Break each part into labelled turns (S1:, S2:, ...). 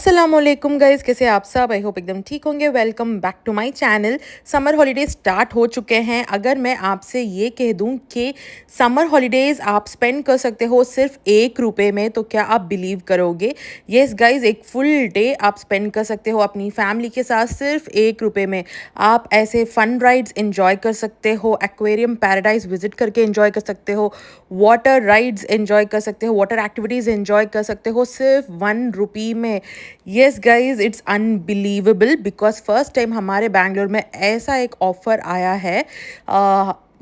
S1: अस्सलामुअलैकुम गाइस, कैसे आप सब? आई होप एकदम ठीक होंगे। Welcome back to my channel. Summer holidays start हो चुके हैं। अगर मैं आपसे ये कह दूं कि समर हॉलीडेज आप स्पेंड कर सकते हो सिर्फ ₹1 में, तो क्या आप बिलीव करोगे? यस गाइस, एक फुल डे आप स्पेंड कर सकते हो अपनी फैमिली के साथ सिर्फ ₹1 में। आप ऐसे फन राइड्स एंजॉय कर सकते हो, एक्वेरियम पैराडाइज विजिट करके एंजॉय कर सकते हो, वाटर राइड्स एंजॉय कर सकते हो, वाटर एक्टिविटीज़ एंजॉय कर सकते हो सिर्फ ₹1 में। Yes guys, it's unbelievable because first time हमारे बैंगलोर में ऐसा एक ऑफर आया है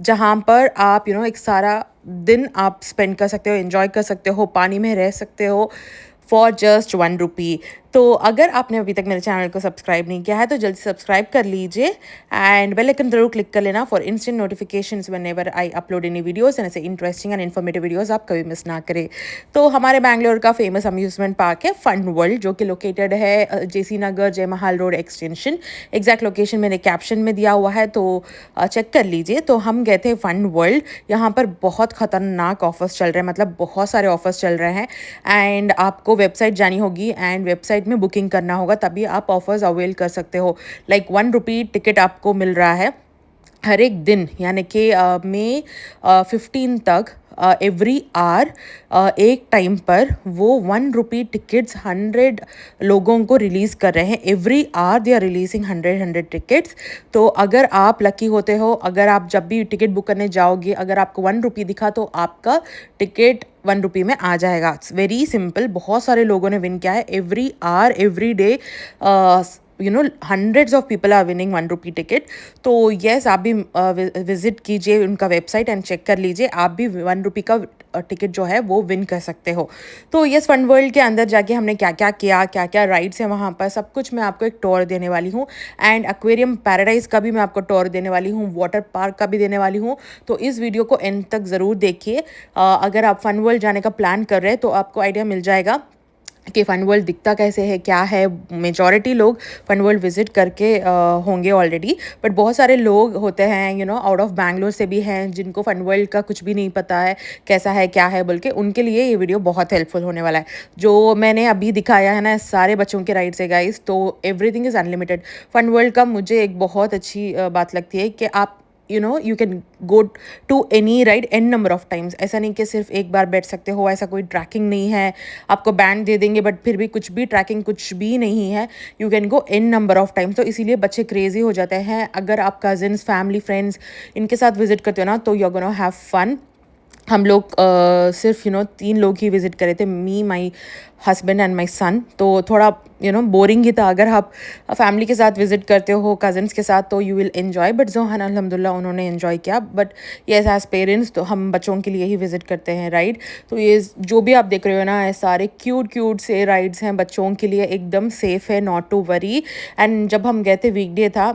S1: जहाँ पर आप एक सारा दिन आप स्पेंड कर सकते हो, एंजॉय कर सकते हो, पानी में रह सकते हो फॉर जस्ट ₹1। तो अगर आपने अभी तक मेरे चैनल को सब्सक्राइब नहीं किया है तो जल्दी सब्सक्राइब कर लीजिए एंड बेल आइकन जरूर क्लिक कर लेना for instant notifications whenever I upload any videos and ऐसे इंटरेस्टिंग एंड इन्फॉर्मेटिव वीडियोस आप कभी मिस ना करें। तो हमारे बैंगलोर का फेमस अम्यूजमेंट पार्क है फन वर्ल्ड, जो कि लोकेटेड है जेसी नगर जय Mahal road extension. Exact location मैंने कैप्शन में दिया हुआ है, तो चेक कर लीजिए। तो हम गए थे फन वर्ल्ड। यहाँ पर बहुत ख़तरनाक ऑफर्स चल रहे हैं, मतलब बहुत सारे ऑफर्स चल रहे हैं एंड आपको वेबसाइट जानी होगी एंड वेबसाइट में बुकिंग करना होगा, तभी आप ऑफर्स अवेल कर सकते हो। लाइक ₹1 टिकट आपको मिल रहा है हर एक दिन, यानी कि मई 15 तक एवरी आवर एक टाइम पर वो ₹1 टिकट्स 100 लोगों को रिलीज़ कर रहे हैं। Every hour they are releasing 100 tickets. तो अगर आप लकी होते हो, अगर आप जब भी टिकट बुक करने जाओगे, अगर आपको ₹1 दिखा तो आपका टिकट ₹1 में आ जाएगा। It's very simple. बहुत सारे लोगों ने विन किया है every hour every day. Hundreds of people are winning ₹1 ticket. तो येस, आप भी विजिट कीजिए उनका वेबसाइट एंड चेक कर लीजिए, आप भी ₹1 का टिकट जो है वो विन कर सकते हो। तो येस, फन वर्ल्ड के अंदर जाके हमने क्या क्या किया, क्या क्या राइड्स हैं वहाँ पर, सब कुछ मैं आपको एक टूर देने वाली हूँ एंड एक्वेरियम पैराडाइज का भी मैं आपको टूर देने वाली हूँ, वाटर पार्क का भी देने वाली हूँ। तो इस वीडियो को एंड तक ज़रूर देखिए। अगर आप फन वर्ल्ड जाने का प्लान कर रहे हैं तो आपको आइडिया मिल जाएगा कि फ़न वर्ल्ड दिखता कैसे है, क्या है। मेजॉरिटी लोग फ़न वर्ल्ड विज़िट करके होंगे ऑलरेडी, बट बहुत सारे लोग होते हैं आउट ऑफ बैंगलोर से भी हैं जिनको फ़न वर्ल्ड का कुछ भी नहीं पता है, कैसा है क्या है बोल के। उनके लिए ये वीडियो बहुत हेल्पफुल होने वाला है। जो मैंने अभी दिखाया है ना, सारे बच्चों के राइड्स है गाइस, तो everything is unlimited. Fun world का मुझे एक बहुत अच्छी बात लगती है कि आप you can go to any ride n number of times. ऐसा नहीं कि सिर्फ एक बार बैठ सकते हो, ऐसा कोई ट्रैकिंग नहीं है। आपको बैंड दे देंगे बट फिर भी कुछ भी ट्रैकिंग कुछ भी नहीं है। You can go n number of times. तो इसीलिए बच्चे क्रेजी हो जाते हैं। अगर आप कजिन्स, फैमिली, फ्रेंड्स इनके साथ विजिट करते हो ना, तो you are gonna have fun. हम लोग सिर्फ 3 लोग ही विज़िट करे थे, मी, माई हस्बैंड एंड माई सन। तो थोड़ा बोरिंग ही था। अगर आप फैमिली के साथ विज़िट करते हो, कज़न्स के साथ, तो you will enjoy. But Zohan अल्हम्दुलिल्लाह उन्होंने एन्जॉय किया। बट येस, एज पेरेंट्स तो हम बच्चों के लिए ही विज़िट करते हैं राइड। तो ये जो भी आप देख रहे हो ना, ये सारे क्यूट क्यूट से राइड्स हैं बच्चों के लिए, एकदम सेफ़ है, नॉट टू वरी। एंड जब हम गए थे वीकडे था,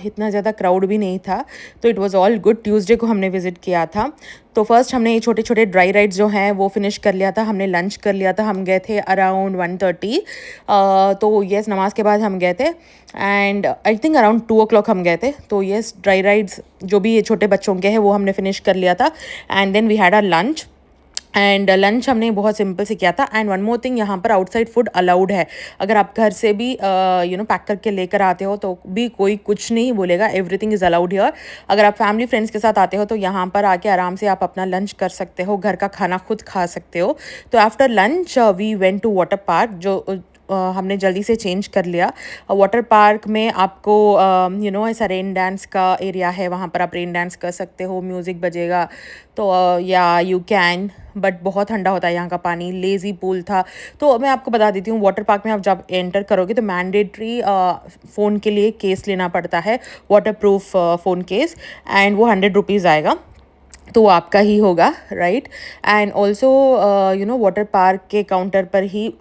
S1: इतना ज़्यादा क्राउड भी नहीं था, तो it was all good. Tuesday को हमने विज़िट किया था। तो फर्स्ट हमने ये छोटे छोटे ड्राई राइड्स जो हैं वो फिनिश कर लिया था, हमने लंच कर लिया था। हम गए थे अराउंड 1:30। तो येस, नमाज के बाद हम गए थे and I think around 2 o'clock हम गए थे। तो येस, ड्राई राइड्स जो भी ये छोटे बच्चों के हैं वो हमने फिनिश कर लिया था and then we had a lunch. And lunch हमने बहुत सिंपल से किया था। एंड वन मोर थिंग, यहाँ पर आउटसाइड फूड अलाउड है। अगर आप घर से भी पैक करके लेकर आते हो तो भी कोई कुछ नहीं बोलेगा, एवरीथिंग इज़ अलाउड हियर। अगर आप फैमिली फ्रेंड्स के साथ आते हो तो यहाँ पर आके आराम से आप अपना लंच कर सकते हो, घर का खाना खुद खा सकते हो। तो after lunch we went to water park, जो हमने जल्दी से चेंज कर लिया। वाटर पार्क में आपको ऐसा रेन डांस का एरिया है, वहाँ पर आप रेन डांस कर सकते हो, म्यूज़िक बजेगा। तो या यू कैन, बट बहुत ठंडा होता है यहाँ का पानी। लेज़ी पूल था। तो मैं आपको बता देती हूँ, वाटर पार्क में आप जब एंटर करोगे तो मैंडेटरी फ़ोन के लिए केस लेना पड़ता है, water proof phone case, and वो ₹100 आएगा, तो वो आपका ही होगा right. And also water park के काउंटर पर ही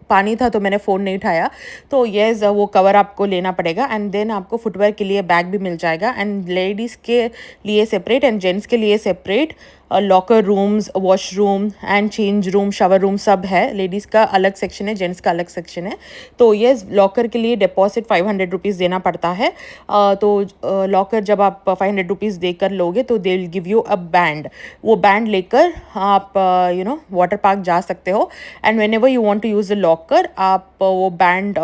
S1: पानी था, तो मैंने फ़ोन नहीं उठाया। तो येस, वो कवर आपको लेना पड़ेगा एंड देन आपको फुटवेयर के लिए बैग भी मिल जाएगा एंड लेडीज़ के लिए सेपरेट एंड जेंट्स के लिए separate locker rooms, washroom and change room, shower room सब है। लेडीज़ का अलग सेक्शन है, जेंट्स का अलग सेक्शन है। तो ये लॉकर के लिए डिपॉजिट 500 रुपीज़ देना पड़ता है। तो लॉकर जब आप 500 रुपीज़ देकर लोगे तो they will give you a band. वो बैंड लेकर आप वाटर पार्क जा सकते हो। And whenever you want to use the locker, आप वो बैंड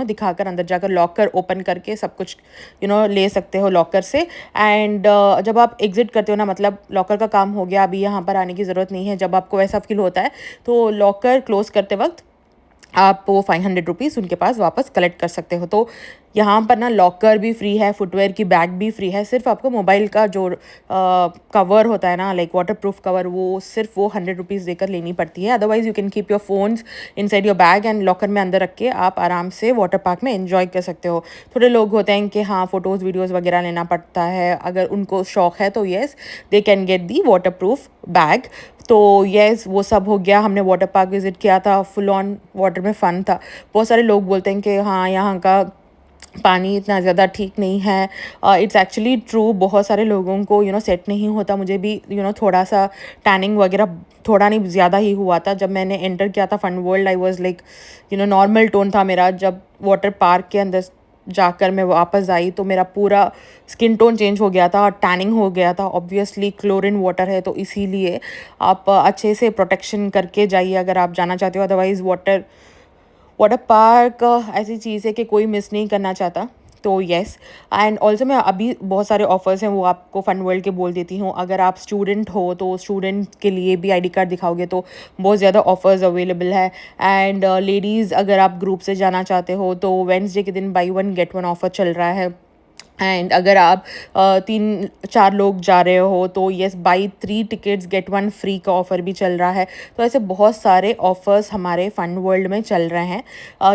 S1: दिखाकर अंदर जाकर लॉकर ओपन करके सब कुछ ले सकते हो लॉकर से। एंड जब आप एग्जिट करते हो ना, मतलब लॉकर का काम हो गया, अभी यहाँ पर आने की ज़रूरत नहीं है, जब आपको ऐसा फील होता है तो लॉकर क्लोज करते वक्त आप वो 500 रुपीज़ उनके पास वापस कलेक्ट कर सकते हो। तो यहाँ पर ना लॉकर भी फ्री है, फुटवेयर की बैग भी फ्री है। सिर्फ आपको मोबाइल का जो कवर होता है ना, लाइक वाटर प्रूफ कवर, वो सिर्फ वो 100 रुपीज़ देकर लेनी पड़ती है। Otherwise you can keep your phones inside your bag and locker में अंदर रख के आप आराम से वाटर पार्क में एंजॉय कर सकते हो। थोड़े लोग होते हैं कि हाँ फ़ोटोज़ वीडियोज़ वगैरह लेना पड़ता है, अगर उनको शौक है तो yes they can get the water proof bag. तो येस वो सब हो गया। हमने वाटर पार्क विज़िट किया था, फुल ऑन वाटर में फ़न था। बहुत सारे लोग बोलते हैं कि हाँ यहाँ का पानी इतना ज़्यादा ठीक नहीं है। इट्स एक्चुअली ट्रू, बहुत सारे लोगों को सेट नहीं होता। मुझे भी थोड़ा सा टैनिंग वगैरह थोड़ा नहीं ज़्यादा ही हुआ था जब मैंने एंटर किया था Fun World. I was like normal tone था मेरा। जब वाटर पार्क के अंदर जाकर मैं वापस आई तो मेरा पूरा स्किन टोन चेंज हो गया था और टैनिंग हो गया था। ऑब्वियसली क्लोरीन वाटर है तो इसीलिए आप अच्छे से प्रोटेक्शन करके जाइए अगर आप जाना चाहते हो। अदरवाइज़ वाटर पार्क ऐसी चीज़ है कि कोई मिस नहीं करना चाहता। तो येस, एंड ऑल्सो मैं अभी बहुत सारे ऑफ़र्स हैं वो आपको फ़न वर्ल्ड के बोल देती हूँ। अगर आप स्टूडेंट हो तो स्टूडेंट के लिए भी आईडी कार्ड दिखाओगे तो बहुत ज़्यादा ऑफ़र्स अवेलेबल है। एंड लेडीज़ अगर आप ग्रुप से जाना चाहते हो तो वेडनेसडे के दिन by one get one offer चल रहा है। एंड अगर आप 3-4 लोग जा रहे हो तो yes buy 3 tickets get 1 free का ऑफ़र भी चल रहा है। तो ऐसे बहुत सारे ऑफ़र्स हमारे फ़न वर्ल्ड में चल रहे हैं।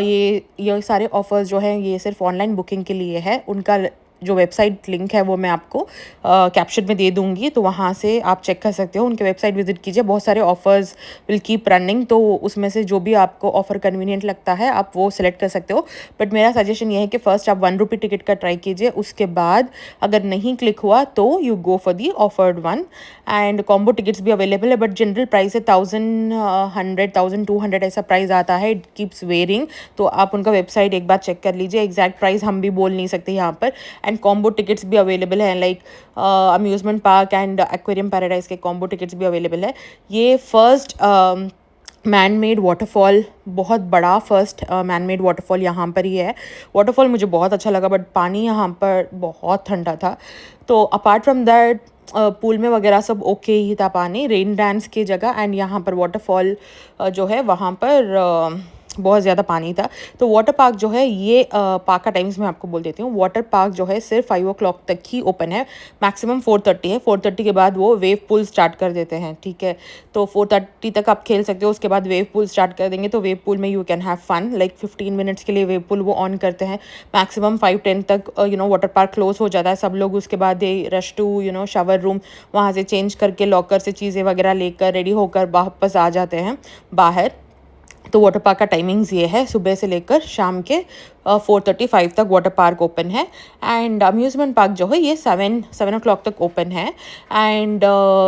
S1: ये सारे ऑफ़र्स जो हैं ये सिर्फ ऑनलाइन बुकिंग के लिए है। उनका जो वेबसाइट लिंक है वो मैं आपको कैप्शन में दे दूँगी, तो वहाँ से आप चेक कर सकते हो। उनके वेबसाइट विज़िट कीजिए, बहुत सारे ऑफ़र्स विल कीप रनिंग। तो उसमें से जो भी आपको ऑफ़र कन्वीनियंट लगता है आप वो सिलेक्ट कर सकते हो। बट मेरा सजेशन ये है कि फ़र्स्ट आप 1 रुपी टिकट का ट्राई कीजिए, उसके बाद अगर नहीं क्लिक हुआ तो you go for the offered one. And combo tickets भी अवेलेबल है, बट जनरल प्राइस है 1100 ऐसा प्राइस आता है। इट कीप्स वेरिंग, तो आप उनका वेबसाइट एक बार चेक कर लीजिए। एग्जैक्ट प्राइस हम भी बोल नहीं सकते यहाँ पर। एंड कॉम्बो टिकट्स भी अवेलेबल हैं, like amusement park and aquarium paradise के कॉम्बो टिकट्स भी अवेलेबल है। ये फर्स्ट मैन मेड वाटरफॉल, बहुत बड़ा फर्स्ट मैन मेड वाटरफॉल यहाँ पर ही है। वाटरफॉल मुझे बहुत अच्छा लगा, बट पानी यहाँ पर बहुत ठंडा था। तो अपार्ट फ्रॉम दैट पूल में वगैरह सब ओके ही था पानी, रेन डांस की जगह। एंड यहाँ पर वाटरफॉल जो है वहाँ पर बहुत ज़्यादा पानी था। तो वाटर पार्क जो है ये पार्क का टाइम्स मैं आपको बोल देती हूँ। वाटर पार्क जो है सिर्फ 5 o'clock तक ही ओपन है, मैक्सिमम 4:30 है। 4:30 के बाद वो वेव पूल स्टार्ट कर देते हैं, ठीक है। तो 4:30 तक आप खेल सकते हो, उसके बाद वेव पूल स्टार्ट कर देंगे। तो वेव पूल में you can have fun, like 15 minutes के लिए वेव पूल वो ऑन करते हैं। मैक्सिमम 5-10 तक वाटर पार्क क्लोज हो जाता है। सब लोग उसके बाद दे रश टू शावर रूम, वहाँ से चेंज करके लॉकर से चीज़ें वगैरह लेकर रेडी होकर वापस आ जाते हैं बाहर। तो वाटर पार्क का टाइमिंग्स ये है, सुबह से लेकर शाम के 4:35 तक वाटर पार्क ओपन है। एंड अम्यूज़मेंट पार्क जो है ये 7 o'clock तक ओपन है। एंड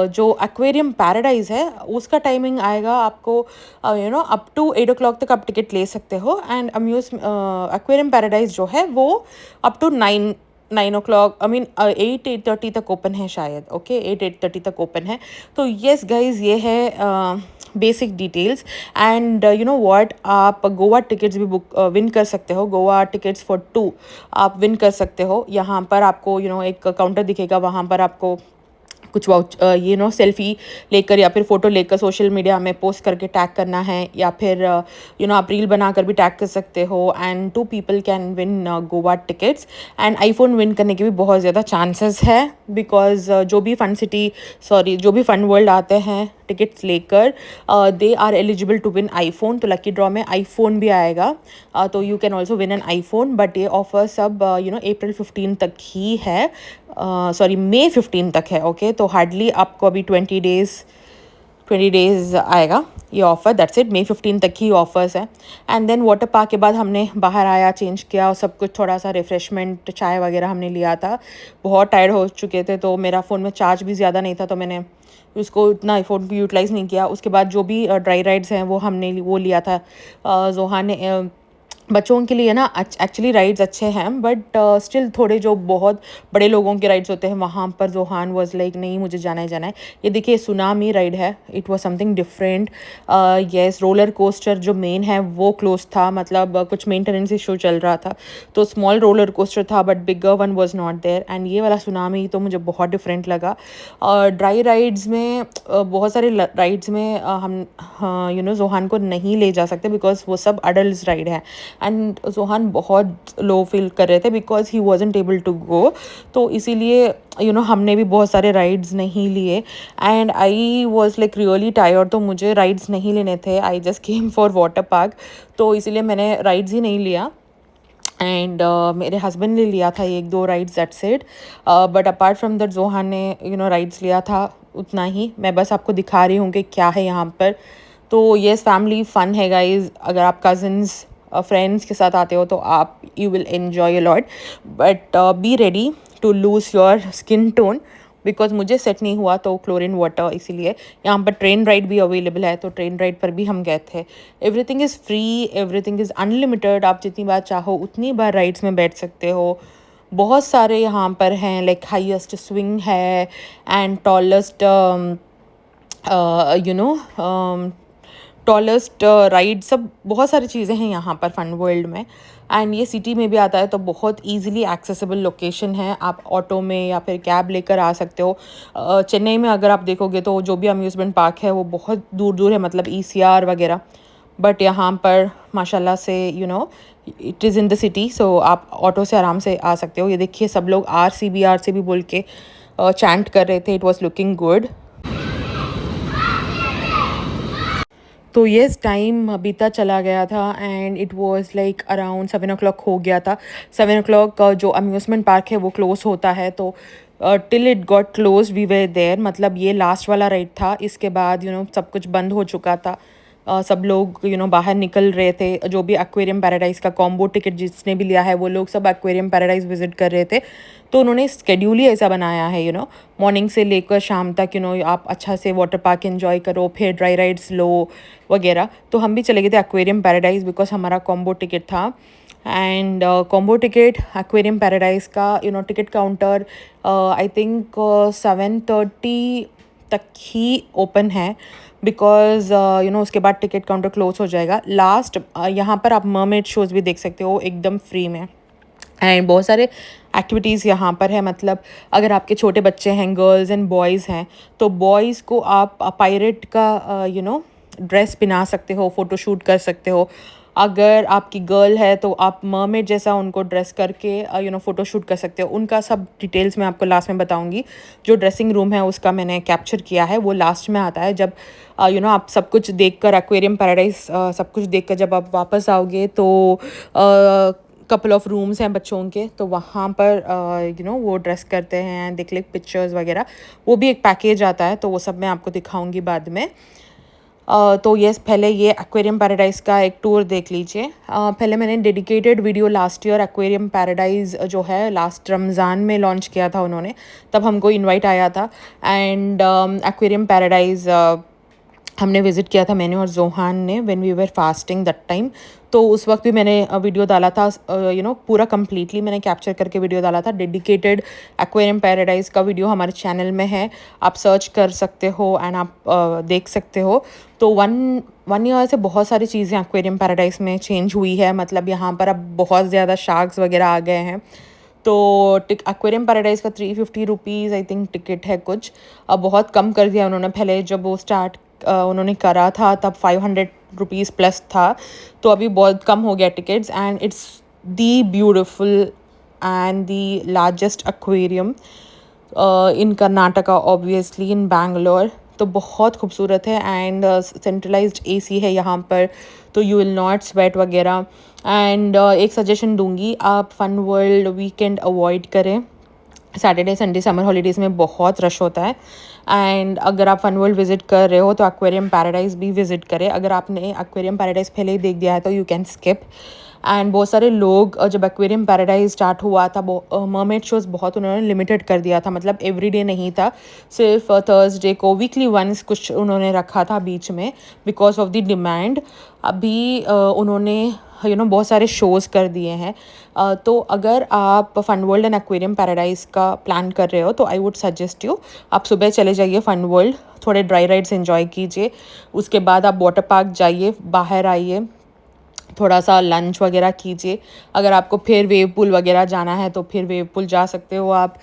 S1: जो एक्वेरियम पैराडाइज है उसका टाइमिंग आएगा आपको अप टू 8 o'clock तक आप टिकट ले सकते हो। एंड एक्वेरियम पैराडाइज जो है वो up to 9 o'clock, I mean 8:30 तक ओपन है शायद। ओके, 8:30 तक ओपन है। तो येस गाइज, ये है basic details. And you know what, आप गोवा टिकट्स भी बुक विन कर सकते हो। गोवा टिकट्स फॉर 2 आप विन कर सकते हो। यहाँ पर आपको एक काउंटर दिखेगा, वहाँ पर आपको कुछ सेल्फी लेकर या फिर फ़ोटो लेकर सोशल मीडिया में पोस्ट करके टैग करना है, या फिर आप रील बनाकर भी टैग कर सकते हो। And 2 people can win Goa tickets. And iPhone win करने के भी बहुत ज़्यादा चांसेस है, बिकॉज जो भी फन वर्ल्ड आते हैं टिकट्स लेकर, they are eligible to win iPhone. तो लकी ड्रॉ में आईफोन भी आएगा, तो you can also win an iPhone. But ये ऑफर सब अप्रैल 15 तक ही है, मई 15 तक है। ओके, तो हार्डली आपको अभी 20 days 20 डेज़ आएगा ये ऑफ़र, दैट्स इट। May 15 तक ही ऑफ़र्स हैं। एंड देन वाटर पार्क के बाद हमने बाहर आया, चेंज किया और सब कुछ, थोड़ा सा रिफ़्रेशमेंट, चाय वगैरह हमने लिया था। बहुत टायर्ड हो चुके थे, तो मेरा फ़ोन में चार्ज भी ज़्यादा नहीं था, तो मैंने उसको इतना फ़ोन को यूटिलाइज़ नहीं किया। उसके बाद जो भी ड्राई राइड्स हैं वो हमने वो लिया था। ज़ोहान ने बच्चों के लिए ना एक्चुअली राइड्स अच्छे हैं, बट स्टिल थोड़े जो बहुत बड़े लोगों के राइड्स होते हैं वहाँ पर ज़ोहान वाज लाइक नहीं, मुझे जाना ही जाना है। ये देखिए सुनामी राइड है, it was something different. Yes, roller coaster जो मेन है वो क्लोज था, मतलब कुछ मेंटेनेंस इशू चल रहा था, तो स्मॉल रोलर कोस्टर था but bigger one was not there. And ये वाला सुनामी तो मुझे बहुत डिफरेंट लगा। ड्राई राइड्स में बहुत सारे राइड्स में हम ज़ोहान को नहीं ले जा सकते बिकॉज वो सब अडल्ट राइड है। एंड ज़ोहान बहुत लो फील कर रहे थे because he wasn't able to go, तो इसीलिए हमने भी बहुत सारे राइड्स नहीं लिए। And I was like really tired, तो मुझे राइड्स नहीं लेने थे, I just came for water park, तो इसीलिए मैंने राइड्स ही नहीं लिया। एंड मेरे हस्बैंड ने लिया था 1-2 rides, that's it. But apart from that Zohan ने राइड्स लिया था उतना ही। मैं बस आपको दिखा रही हूँ कि क्या है यहाँ पर। तो येस, फैमिली फ़न है गाइज़। अगर आप कज़िन्स फ्रेंड्स के साथ आते हो तो आप you will enjoy a lot, but be ready to lose your skin tone because मुझे सेट नहीं हुआ तो क्लोरीन वाटर, इसीलिए। यहाँ पर ट्रेन राइड भी अवेलेबल है, तो ट्रेन राइड पर भी हम गए थे। Everything is free, everything is unlimited, आप जितनी बार चाहो उतनी बार राइड्स में बैठ सकते हो। बहुत सारे यहाँ पर हैं, लाइक हाईएस्ट स्विंग है and tallest you know tallest ride, सब बहुत सारी चीज़ें हैं यहाँ पर फन वर्ल्ड में। एंड ये सिटी में भी आता है, तो बहुत इजीली एक्सेसिबल लोकेशन है, आप ऑटो में या फिर कैब लेकर आ सकते हो। चेन्नई में अगर आप देखोगे तो जो भी अम्यूज़मेंट पार्क है वो बहुत दूर दूर है, मतलब ECR वगैरह, बट यहाँ पर माशाल्लाह से it is in the city, so आप ऑटो से आराम से आ सकते हो। ये देखिए सब लोग RCB बोल के चैंट कर रहे थे, इट वॉज लुकिंग गुड। तो येस, टाइम बीता चला गया था and it was like around 7 o'clock हो गया था। 7 o'clock जो अम्यूज़मेंट पार्क है वो क्लोज़ होता है, तो till it got close we were there, मतलब ये लास्ट वाला राइड था। इसके बाद सब कुछ बंद हो चुका था। सब लोग बाहर निकल रहे थे, जो भी एक्वेरियम पैराडाइज़ का कॉम्बो टिकट जिसने भी लिया है वो लोग सब एक्वेरियम पैराडाइज़ विजिट कर रहे थे। तो उन्होंने स्केड्यूल ही ऐसा बनाया है, मॉर्निंग से लेकर शाम तक आप अच्छा से वाटर पार्क एंजॉय करो, फिर ड्राई राइड्स लो वगैरह। तो हम भी चले गए थे एक्वेरियम पैराडाइज़ बिकॉज हमारा कॉम्बो टिकट था। And combo ticket aquarium Paradise का टिकट काउंटर आई थिंक 7:30 तक ही ओपन है बिकॉज उसके बाद टिकट काउंटर क्लोज हो जाएगा। लास्ट यहाँ पर आप मरमेड शोज़ भी देख सकते हो एकदम फ्री में। एंड बहुत सारे एक्टिविटीज़ यहाँ पर है, मतलब अगर आपके छोटे बच्चे हैं, गर्ल्स एंड बॉयज़ हैं, तो बॉयज़ को आप पायरेट का ड्रेस पहना सकते हो, फ़ोटोशूट कर सकते हो। अगर आपकी गर्ल है तो आप मरमेड जैसा उनको ड्रेस करके फ़ोटोशूट कर सकते हो। उनका सब डिटेल्स मैं आपको लास्ट में बताऊंगी। जो ड्रेसिंग रूम है उसका मैंने कैप्चर किया है, वो लास्ट में आता है। जब आप सब कुछ देखकर एक्वेरियम पैराडाइज सब कुछ देखकर जब आप वापस आओगे तो कपल ऑफ रूम्स हैं बच्चों के, तो वहाँ पर वो ड्रेस करते हैं, देख ले पिक्चर्स वगैरह, वो भी एक पैकेज आता है, तो वो सब मैं आपको दिखाऊंगी बाद में। तो यस, पहले ये एक्वेरियम पैराडाइज़ का एक टूर देख लीजिए। पहले मैंने dedicated video last year aquarium paradise जो है लास्ट रमज़ान में लॉन्च किया था उन्होंने, तब हमको इनवाइट आया था। एंड एक्वेरियम पैराडाइज़ हमने विज़िट किया था, मैंने और ज़ोहान ने, when we were fasting that time. तो उस वक्त भी मैंने वीडियो डाला था, पूरा कम्प्लीटली मैंने कैप्चर करके वीडियो डाला था। डेडिकेटेड एक्वेरियम पैराडाइज़ का वीडियो हमारे चैनल में है, आप सर्च कर सकते हो एंड आप देख सकते हो। तो वन ईयर से बहुत सारी चीज़ें एक्वेरियम पैराडाइज़ में चेंज हुई है, मतलब यहाँ पर अब बहुत ज़्यादा शार्क्स वगैरह आ गए हैं। तो एक्वेरियम पैराडाइज़ का 350 रुपीज़ आई थिंक टिकट है कुछ, अब बहुत कम कर दिया उन्होंने। पहले जब वो स्टार्ट उन्होंने करा था तब 500 रुपीज़ प्लस था, तो अभी बहुत कम हो गया tickets. And it's the beautiful and the largest aquarium in Karnataka, obviously in Bangalore. तो बहुत खूबसूरत है एंड सेंट्रलाइज्ड AC है यहाँ पर, तो यू विल नॉट स्वेट वगैरह। एंड एक सजेशन दूंगी, आप फन वर्ल्ड वीकेंड अवॉइड करें, सैटरडे संडे समर हॉलीडेज़ में बहुत रश होता है। एंड अगर आप फन वर्ल्ड विज़िट कर रहे हो तो एक्वेरियम पैराडाइज़ भी विज़िट करें। अगर आपने एक्वेरियम पैराडाइज़ पहले ही देख दिया है तो यू कैन स्किप। एंड बहुत सारे लोग जब एक्वेरियम पैराडाइज़ स्टार्ट हुआ था मरमेड शोज़ बहुत उन्होंने लिमिटेड कर दिया था, मतलब एवरीडे नहीं था, सिर्फ थर्सडे को वीकली वंस कुछ उन्होंने रखा था बीच में बिकॉज ऑफ द डिमांड। अभी उन्होंने बहुत सारे शोज़ कर दिए हैं। तो अगर आप Fun World and Aquarium Paradise का प्लान कर रहे हो तो आई वुड सजेस्ट यू आप सुबह चले जाइए फन वर्ल्ड, थोड़े ड्राई राइड्स एंजॉय कीजिए, उसके बाद आप वाटर पार्क जाइए, बाहर आइए, थोड़ा सा लंच वगैरह कीजिए। अगर आपको फिर वेव पूल वगैरह जाना है तो फिर वेव पूल जा सकते हो आप।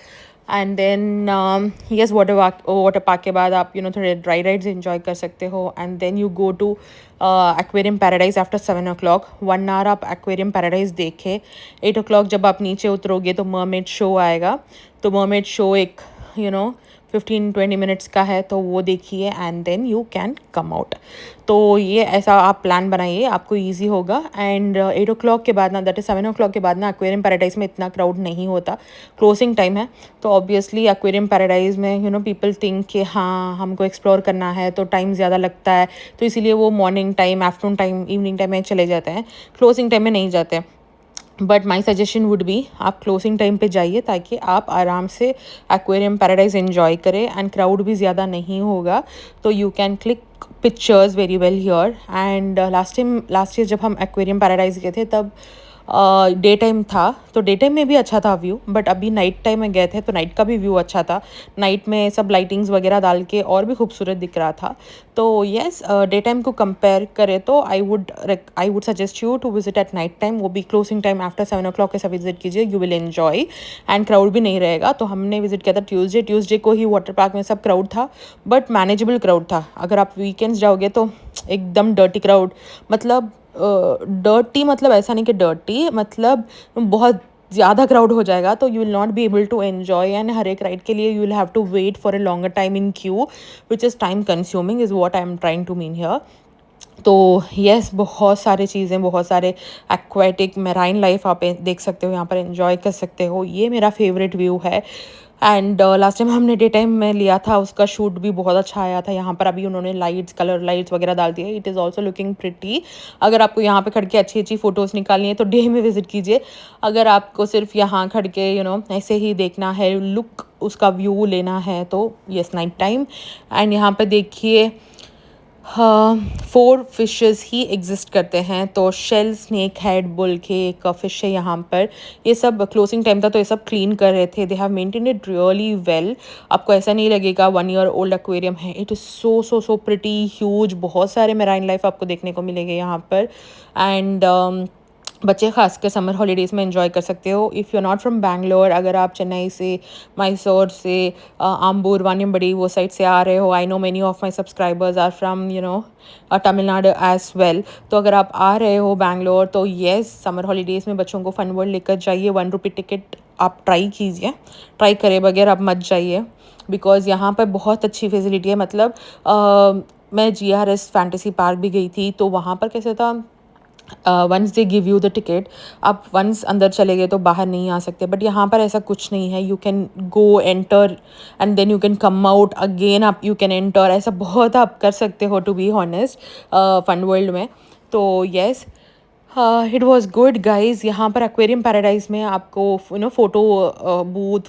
S1: And then yes water park के बाद आप थोड़े ड्राई राइड्स एंजॉय कर सकते हो। And then you go to Aquarium Paradise after 7 o'clock। 1 hour आप एक्वेरियम पैराडाइज देखे। 8 o'clock जब आप नीचे उतरोगे तो मरमेड शो आएगा। तो मरमेड शो एक 15-20 मिनट्स का है, तो वो देखिए and then you can come out. तो ये ऐसा आप प्लान बनाइए, आपको इजी होगा। एंड 8 o'clock के बाद ना, दैट इज़ 7 o'clock के बाद ना एक्वेरियम पैराडाइज में इतना क्राउड नहीं होता, क्लोजिंग टाइम है। तो ऑब्वियसली एक्वेरियम पैराडाइज में पीपल थिंक कि हाँ हमको एक्सप्लोर करना है तो टाइम ज़्यादा लगता है, तो इसीलिए वो morning time, afternoon time, evening time में चले जाते हैं, क्लोजिंग टाइम में नहीं जाते। But my suggestion would be आप क्लोजिंग टाइम पे जाइए ताकि आप आराम से एक्वेरियम पैराडाइज एंजॉय करें एंड क्राउड भी ज़्यादा नहीं होगा, तो you can click pictures very well here. And last year जब हम एक्वेरियम पैराडाइज गए थे तब डे टाइम था, तो डे टाइम में भी अच्छा था व्यू, बट अभी नाइट टाइम में गए थे तो नाइट का भी व्यू अच्छा था। नाइट में सब लाइटिंग्स वगैरह डाल के और भी खूबसूरत दिख रहा था। तो येस, डे टाइम को कंपेयर करें तो I would suggest you to visit at night time, वो भी क्लोजिंग टाइम आफ्टर 7 o'clock ऐसा विजिट कीजिए, you will enjoy and crowd भी नहीं रहेगा। तो हमने विजिट किया था ट्यूसडे को ही वाटर पार्क में सब क्राउड था, बट मैनेजेबल क्राउड था। अगर आप वीकेंड्स जाओगे तो एकदम डर्टी क्राउड, मतलब डर्टी मतलब ऐसा नहीं कि डर्टी, मतलब बहुत ज़्यादा क्राउड हो जाएगा, तो you will not be able to enjoy. And हर एक राइड के लिए you will have to wait for a longer time in queue, which is time consuming, is what I am trying to mean here. तो yes, बहुत सारी चीज़ें, बहुत सारे एक्वेटिक मेराइन लाइफ आप देख सकते हो, यहाँ पर एंजॉय कर सकते हो। ये मेरा फेवरेट व्यू है। एंड लास्ट टाइम हमने डे टाइम में लिया था, उसका शूट भी बहुत अच्छा आया था। यहाँ पर अभी उन्होंने लाइट्स, कलर लाइट्स वगैरह डाल दी है, it is also looking pretty. अगर आपको यहाँ पे खड़ के अच्छी अच्छी फ़ोटोज़ निकालनी है तो डे में विज़िट कीजिए। अगर आपको सिर्फ यहाँ खड़ के ऐसे ही देखना है, लुक उसका व्यू लेना है, तो येस नाइट टाइम। एंड यहाँ पे देखिए 4 फिशेस ही एग्जिस्ट करते हैं, तो शेल, स्नेक हेड बोल के एक फ़िश है यहाँ पर। ये सब क्लोजिंग टाइम था तो ये सब क्लीन कर रहे थे। They have maintain it really well. आपको ऐसा नहीं लगेगा 1 year ओल्ड एक्वेरियम है। It is so so so pretty huge, बहुत सारे मेराइन लाइफ आपको देखने को मिलेंगे यहाँ पर। एंड बच्चे खासकर समर हॉलीडेज़ में एंजॉय कर सकते हो। If you are not from Bangalore, अगर आप चेन्नई से, मैसूर से, आम्बूर, वानियम्बड़ी वो साइड से आ रहे हो, I know many of my subscribers are from Tamil Nadu as well. तो अगर आप आ रहे हो बैंगलोर तो येस, समर हॉलीडेज़ में बच्चों को फन वर्ल्ड लेकर जाइए। 1 रुपी टिकट आप ट्राई कीजिए, ट्राई करे बगैर आप मत जाइए, बिकॉज़ यहाँ पर बहुत अच्छी फैसिलिटी है। मतलब मैं GRS फैंटेसी पार्क भी गई थी, तो वहाँ पर कैसे था, once they give you the ticket, आप वंस अंदर चले गए तो बाहर नहीं आ सकते, बट यहाँ पर ऐसा कुछ नहीं है। You can go enter and then you can come out again, आप यू कैन एंटर, ऐसा बहुत आप कर सकते हो to be honest Fun World में। तो yes, it was good guys. यहाँ पर एक्वेरियम पैराडाइज में आपको फ़ोटो बूथ,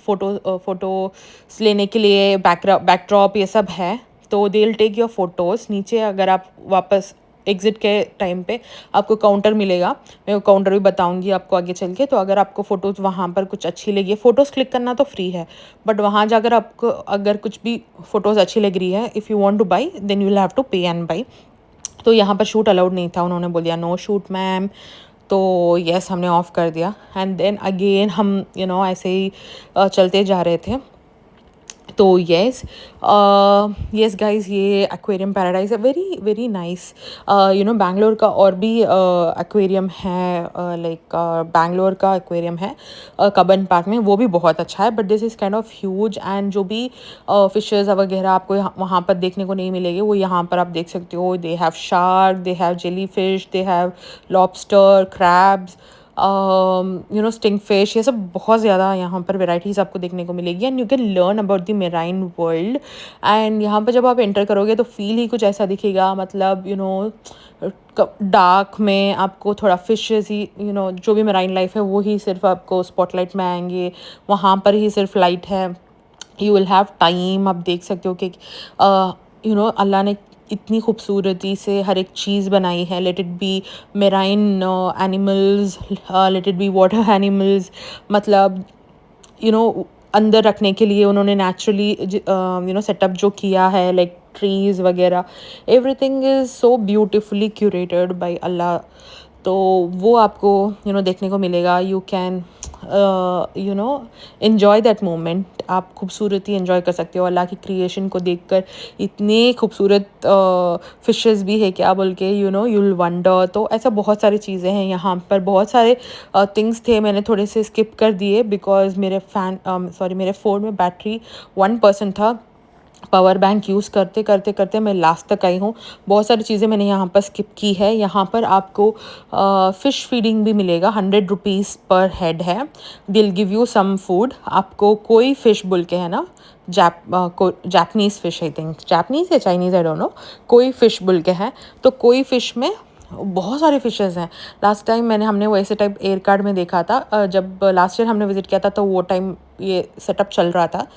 S1: फ़ोटोस लेने के लिए बैकड्रॉप ये सब है, तो they will take your photos. नीचे अगर आप वापस एग्ज़िट के टाइम पे आपको काउंटर मिलेगा, मैं वो काउंटर भी बताऊंगी आपको आगे चल के। तो अगर आपको फ़ोटोज़ वहाँ पर कुछ अच्छी लगी है, फ़ोटोज़ क्लिक करना तो फ्री है, बट वहाँ जाकर आपको अगर कुछ भी फ़ोटोज़ अच्छी लग रही है, if you want to buy then you will have to pay and buy. तो यहाँ पर शूट अलाउड नहीं था, उन्होंने बोल दिया नो शूट मैम। तो येस, हमने ऑफ़ कर दिया। एंड देन अगेन हम ऐसे ही चलते जा रहे थे। तो येस, येस गाइस, ये एक्वेरियम पैराडाइज है, वेरी वेरी नाइस। बैंगलोर का और भी एक्वेरियम है, लाइक बैंगलोर का एक्वेरियम है कबन पार्क में, वो भी बहुत अच्छा है, but this is kind of huge. And जो भी फिशेस वगैरह आपको वहाँ पर देखने को नहीं मिलेंगे, वो यहाँ पर आप देख सकते हो। They have shark, they have jelly fish, they have lobster, crabs, sting fish, ये सब बहुत ज़्यादा यहाँ पर वेराइटीज़ आपको देखने को मिलेगी and you can learn about the marine world. And यहाँ पर जब आप एंटर करोगे तो फील ही कुछ ऐसा दिखेगा, मतलब डार्क में आपको थोड़ा फिशेस ही, जो भी मेराइन लाइफ है वो ही सिर्फ आपको स्पॉटलाइट में आएंगे, वहाँ पर ही सिर्फ लाइट है। यू विल हैव टाइम, आप देख सकते हो कि अल्लाह ने इतनी खूबसूरती से हर एक चीज़ बनाई है। Let it be marine animals, let it be water animals, मतलब अंदर रखने के लिए उन्होंने नेचुरली सेटअप जो किया है, लाइक ट्रीज़ वगैरह, everything is so beautifully curated by Allah. तो वो आपको देखने को मिलेगा। You can enjoy that moment, आप खूबसूरती इन्जॉय कर सकते हो अल्लाह की क्रिएशन को देखकर। इतने खूबसूरत फिशेस भी है क्या बोल के you'll वंडर। तो ऐसा बहुत सारी चीज़ें हैं यहाँ पर, बहुत सारे थिंग्स थे, मैंने थोड़े से स्किप कर दिए बिकॉज मेरे फ़ोन में बैटरी 1% था। पावर बैंक यूज़ करते करते करते मैं लास्ट तक आई हूँ। बहुत सारी चीज़ें मैंने यहाँ पर स्किप की है। यहाँ पर आपको फ़िश फीडिंग भी मिलेगा, 100 रुपीज़ पर हेड है। दिल गिव यू सम फूड, आपको कोई फ़िश बोल के है ना, Japanese fish, I think Japanese या चाइनीज़, आई डोंट नो, कोई फ़िश बोल के है। तो कोई फ़िश में बहुत सारे फ़िशेज़ हैं। लास्ट टाइम हमने वैसे टाइप एयर कार्ड में देखा था, जब लास्ट ईयर हमने विज़िट किया था तो वो टाइम ये सेटअप चल रहा था,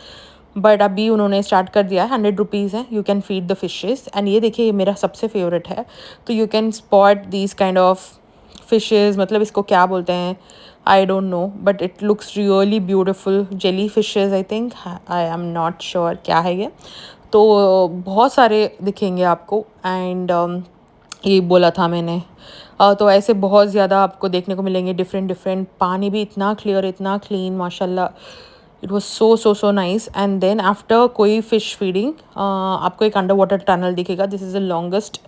S1: बट अभी उन्होंने स्टार्ट कर दिया है। 100 रुपीज़ है, you can feed the fishes. And ये देखिए, ये मेरा सबसे फेवरेट है। तो you can spot these kind of fishes, मतलब इसको क्या बोलते हैं I don't know, but it looks really beautiful. Jelly fishes I think, I am not sure क्या है ये। तो बहुत सारे दिखेंगे आपको। एंड ये बोला था मैंने, तो ऐसे बहुत ज़्यादा आपको देखने को मिलेंगे, डिफरेंट डिफरेंट। पानी भी इतना क्लियर, इतना क्लीन, माशाल्लाह, it was so nice. And then after कोई फ़िश फीडिंग आपको एक अंडर वाटर टनल दिखेगा। This is the longest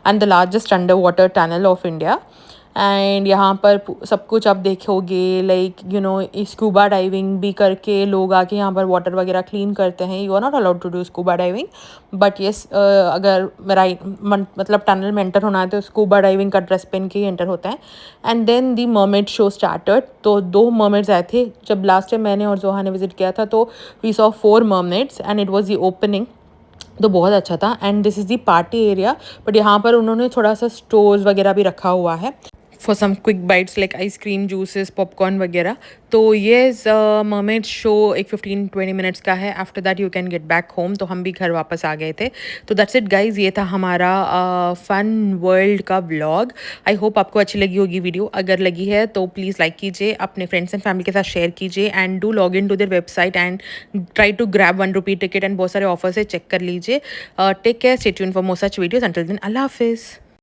S1: and the largest under water tunnel of India. And यहाँ पर सब कुछ आप देखोगे, लाइक स्कूबा डाइविंग भी करके लोग आके यहाँ पर वाटर वगैरह क्लीन करते हैं। You are not allowed to do scuba diving, but yes, अगर मतलब टनल में एंटर होना है तो स्कूबा डाइविंग का ड्रेस पहन के ही एंटर होता है। And then the mermaid show started. तो 2 मर्मेड्स आए थे जब लास्ट टाइम मैंने और जोहा ने विजिट किया था, तो we saw 4 mermaids and it was the opening. तो बहुत अच्छा था। And this is the party area, but यहाँ पर उन्होंने थोड़ा सा स्टोर्स वगैरह भी रखा हुआ है for some quick bites like ice cream, juices, popcorn वगैरह। तो ये मर्मेड शो एक 15-20 मिनट्स का है। After that you can get back home. तो हम भी घर वापस आ गए थे। तो दैट्स इट गाइज, ये था हमारा फन वर्ल्ड का व्लॉग। आई होप आपको अच्छी लगी होगी वीडियो। अगर लगी है तो प्लीज़ लाइक कीजिए, अपने फ्रेंड्स एंड फैमिली के साथ शेयर कीजिए, and do log in to their website and try to grab 1 rupee ticket. And बहुत सारे ऑफर्स है, चेक कर लीजिए। Take care, stay tuned for more such videos. Until then, अल्लाह हाफिज़।